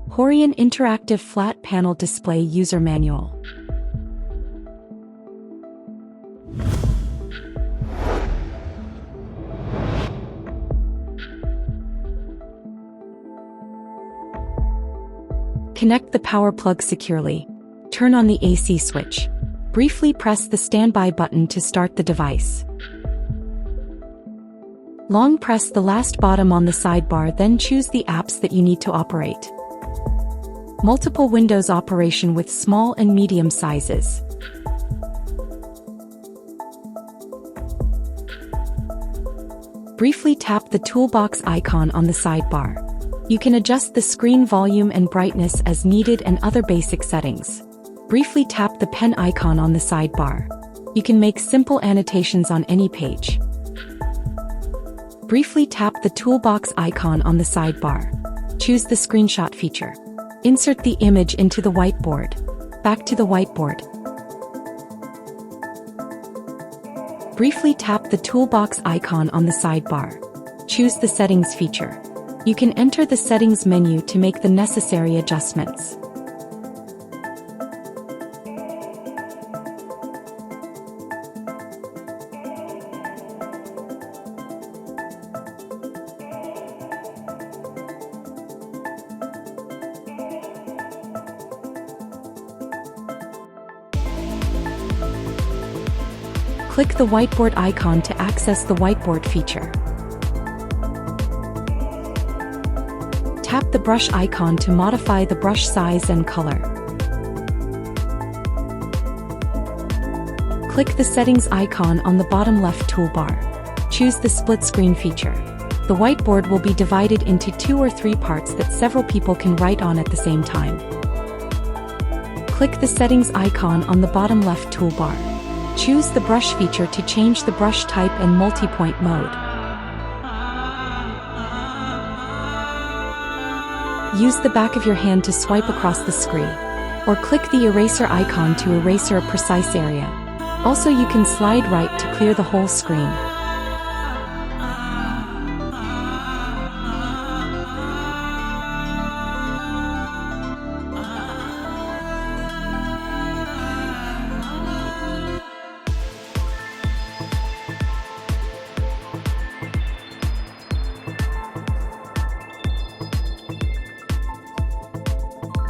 Horion Interactive Flat Panel Display User Manual. Connect the power plug securely. Turn on the AC switch. Briefly press the standby button to start the device. Long press the last bottom on the sidebar, then choose the apps that you need to operate. Multiple windows operation with small and medium sizes. Briefly tap the toolbox icon on the sidebar. You can adjust the screen volume and brightness as needed and other basic settings. Briefly tap the pen icon on the sidebar. You can make simple annotations on any page. Briefly tap the toolbox icon on the sidebar. Choose the screenshot feature. Insert the image into the whiteboard. Back to the whiteboard. Briefly tap the toolbox icon on the sidebar. Choose the settings feature. You can enter the settings menu to make the necessary adjustments. Click the whiteboard icon to access the whiteboard feature. Tap the brush icon to modify the brush size and color. Click the settings icon on the bottom left toolbar. Choose the split screen feature. The whiteboard will be divided into 2 or 3 parts that several people can write on at the same time. Click the settings icon on the bottom left toolbar. Choose the brush feature to change the brush type and multi-point mode. Use the back of your hand to swipe across the screen, or click the eraser icon to erase a precise area. Also, you can slide right to clear the whole screen.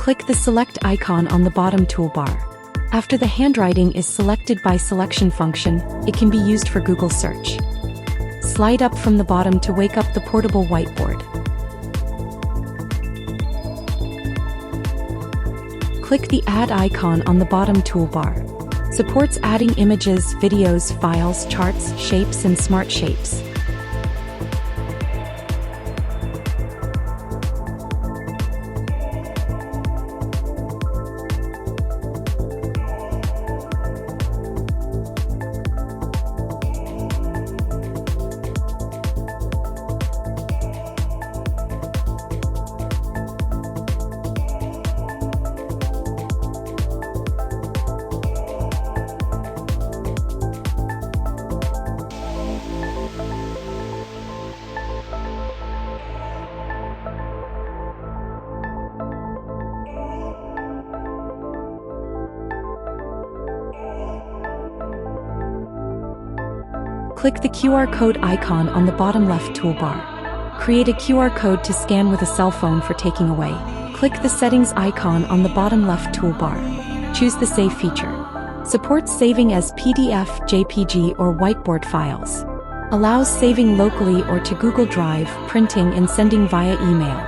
Click the select icon on the bottom toolbar. After the handwriting is selected by selection function, it can be used for Google search. Slide up from the bottom to wake up the portable whiteboard. Click the add icon on the bottom toolbar. Supports adding images, videos, files, charts, shapes, and smart shapes. Click the QR code icon on the bottom left toolbar. Create a QR code to scan with a cell phone for taking away. Click the settings icon on the bottom left toolbar. Choose the save feature. Supports saving as PDF, JPG, or whiteboard files. Allows saving locally or to Google Drive, printing and sending via email.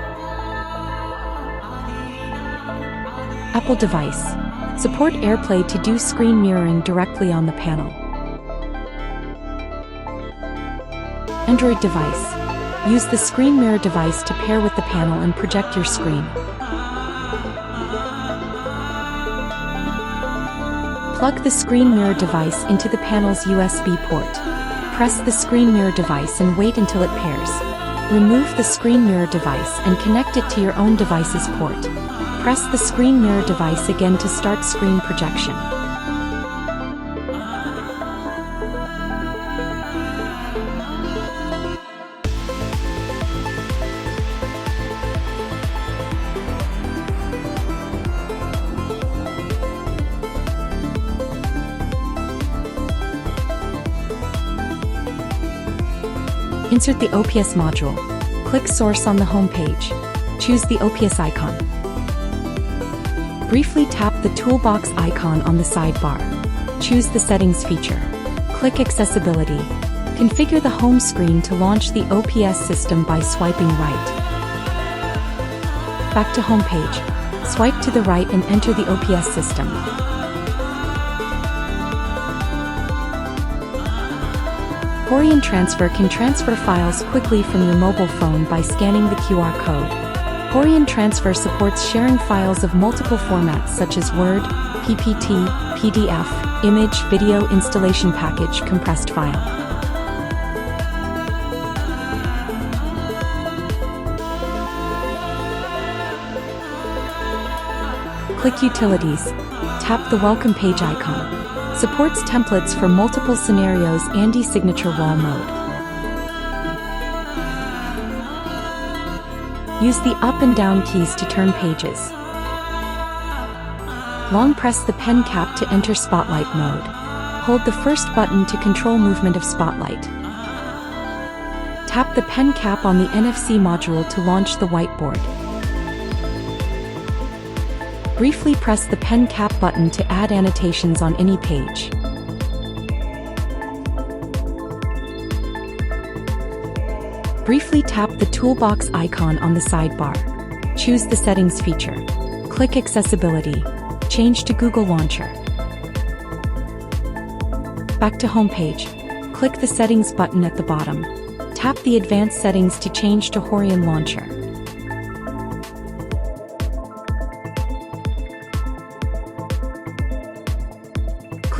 Apple device. Support AirPlay to do screen mirroring directly on the panel. Android device. Use the screen mirror device to pair with the panel and project your screen. Plug the screen mirror device into the panel's USB port. Press the screen mirror device and wait until it pairs. Remove the screen mirror device and connect it to your own device's port. Press the screen mirror device again to start screen projection. Insert the OPS module. Click Source on the home page. Choose the OPS icon. Briefly tap the toolbox icon on the sidebar. Choose the Settings feature. Click Accessibility. Configure the home screen to launch the OPS system by swiping right. Back to home page. Swipe to the right and enter the OPS system. Horion Transfer can transfer files quickly from your mobile phone by scanning the QR code. Horion Transfer supports sharing files of multiple formats such as Word, PPT, PDF, image, video, installation package, compressed file. Click Utilities. Tap the Welcome Page icon. Supports templates for multiple scenarios and e-signature wall mode. Use the up and down keys to turn pages. Long press the pen cap to enter Spotlight mode. Hold the first button to control movement of Spotlight. Tap the pen cap on the NFC module to launch the whiteboard. Briefly press the pen cap button to add annotations on any page. Briefly tap the toolbox icon on the sidebar. Choose the Settings feature. Click Accessibility. Change to Google Launcher. Back to home page. Click the Settings button at the bottom. Tap the Advanced Settings to change to Horion Launcher.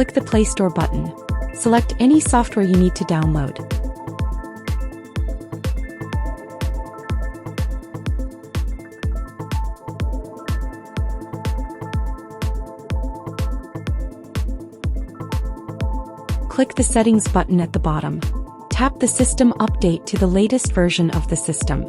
Click the Play Store button. Select any software you need to download. Click the Settings button at the bottom. Tap the System Update to the latest version of the system.